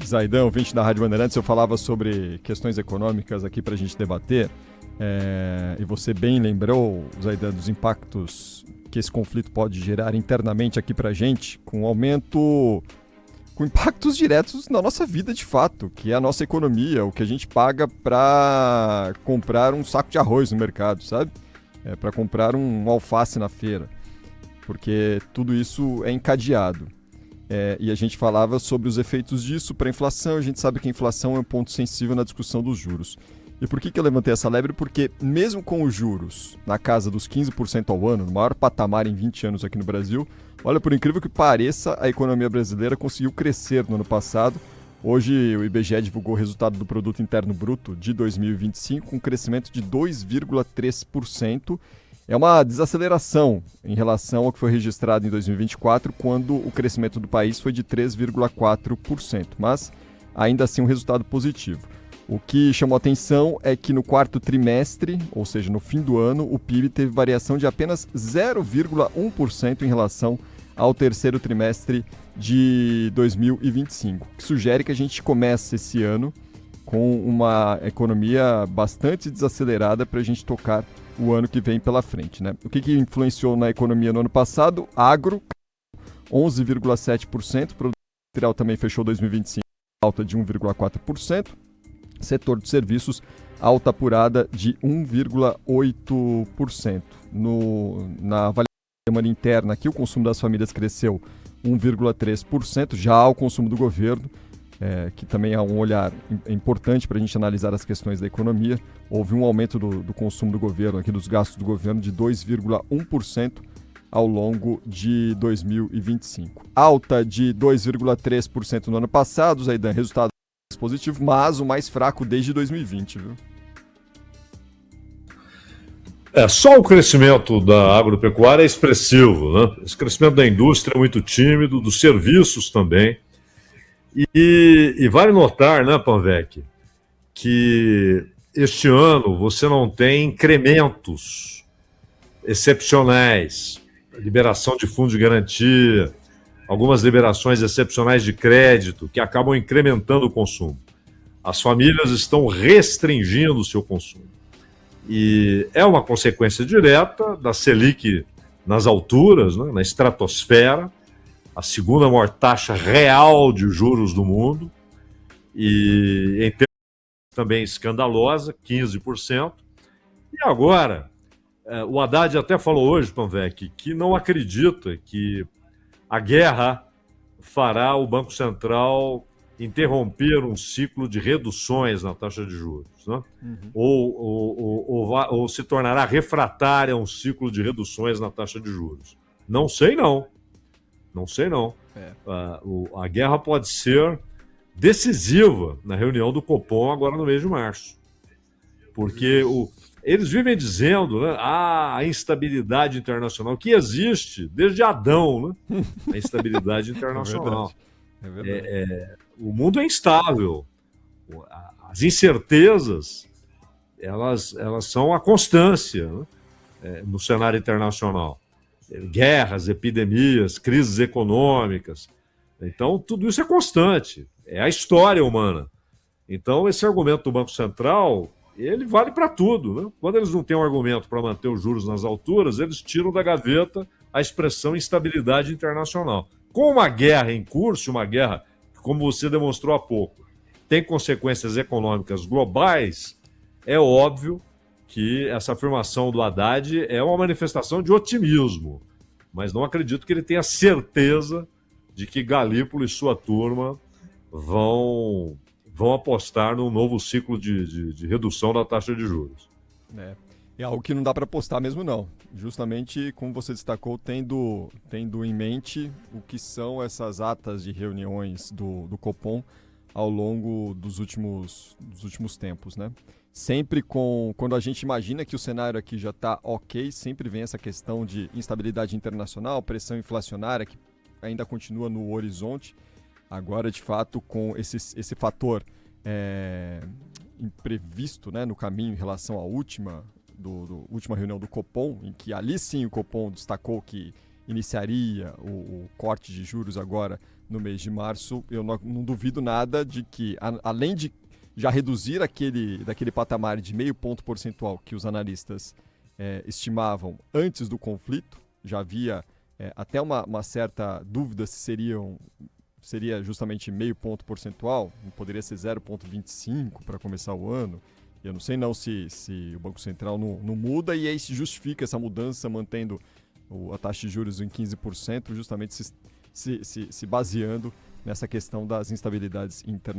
Zaidan, ouvinte da Rádio Bandeirantes, eu falava sobre questões econômicas aqui para a gente debater, e você bem lembrou, Zaidan, dos impactos que esse conflito pode gerar internamente aqui para a gente, com aumento, com impactos diretos na nossa vida de fato, que é a nossa economia, o que a gente paga para comprar um saco de arroz no mercado, sabe? Para comprar um alface na feira, porque tudo isso é encadeado. E a gente falava sobre os efeitos disso para a inflação. A gente sabe que a inflação é um ponto sensível na discussão dos juros. E por que eu levantei essa lebre? Porque mesmo com os juros na casa dos 15% ao ano, no maior patamar em 20 anos aqui no Brasil, olha, por incrível que pareça, a economia brasileira conseguiu crescer no ano passado. Hoje o IBGE divulgou o resultado do Produto Interno Bruto de 2025, com um crescimento de 2,3%. É uma desaceleração em relação ao que foi registrado em 2024, quando o crescimento do país foi de 3,4%, mas ainda assim um resultado positivo. O que chamou atenção é que no quarto trimestre, ou seja, no fim do ano, o PIB teve variação de apenas 0,1% em relação ao terceiro trimestre de 2025, que sugere que a gente comece esse ano com uma economia bastante desacelerada para a gente tocar o ano que vem pela frente, né? O que influenciou na economia no ano passado? Agro, 11,7%. O produto industrial também fechou 2025 alta de 1,4%. Setor de serviços, alta apurada de 1,8%. Na avaliação da demanda interna aqui, o consumo das famílias cresceu 1,3%, já o consumo do governo, que também é um olhar importante para a gente analisar as questões da economia. Houve um aumento do consumo do governo, aqui dos gastos do governo, de 2,1% ao longo de 2025. Alta de 2,3% no ano passado, Zaidan, resultado positivo, mas o mais fraco desde 2020, viu? Só o crescimento da agropecuária é expressivo, né? Esse crescimento da indústria é muito tímido, dos serviços também. E vale notar, né, Panvec, que este ano você não tem incrementos excepcionais, liberação de fundo de garantia, algumas liberações excepcionais de crédito que acabam incrementando o consumo. As famílias estão restringindo o seu consumo. E é uma consequência direta da Selic nas alturas, né, na estratosfera, a segunda maior taxa real de juros do mundo, e em termos também escandalosa, 15%. E agora, o Haddad até falou hoje, Panvec, que não acredita que a guerra fará o Banco Central interromper um ciclo de reduções na taxa de juros, né? Ou se tornará refratária a um ciclo de reduções na taxa de juros. Não sei, não. Não sei, não. A guerra pode ser decisiva na reunião do Copom agora no mês de março. Porque eles vivem dizendo, né, a instabilidade internacional, que existe desde Adão, né? A instabilidade internacional. É verdade. O mundo é instável. As incertezas, elas são a constância, né, no cenário internacional. Guerras, epidemias, crises econômicas. Então, tudo isso é constante. É a história humana. Então, esse argumento do Banco Central, ele vale para tudo, né? Quando eles não têm um argumento para manter os juros nas alturas, eles tiram da gaveta a expressão instabilidade internacional. Com uma guerra em curso, uma guerra, como você demonstrou há pouco, tem consequências econômicas globais, é óbvio que essa afirmação do Haddad é uma manifestação de otimismo, mas não acredito que ele tenha certeza de que Galípolo e sua turma vão apostar num novo ciclo de redução da taxa de juros. É algo que não dá para apostar mesmo, não. Justamente, como você destacou, tendo em mente o que são essas atas de reuniões do Copom ao longo dos últimos tempos, né? Sempre quando a gente imagina que o cenário aqui já está ok, sempre vem essa questão de instabilidade internacional, pressão inflacionária que ainda continua no horizonte. Agora, de fato, com esse fator imprevisto, né, no caminho em relação à última reunião do Copom, em que ali sim o Copom destacou que iniciaria o corte de juros agora no mês de março, eu não duvido nada de que, além de já reduzir daquele patamar de 0,5 ponto percentual que os analistas estimavam antes do conflito, já havia até uma certa dúvida se seria justamente 0,5 ponto percentual, poderia ser 0,25 para começar o ano. Eu não sei não se o Banco Central não muda, e aí se justifica essa mudança mantendo a taxa de juros em 15%, justamente se baseando nessa questão das instabilidades internacionais.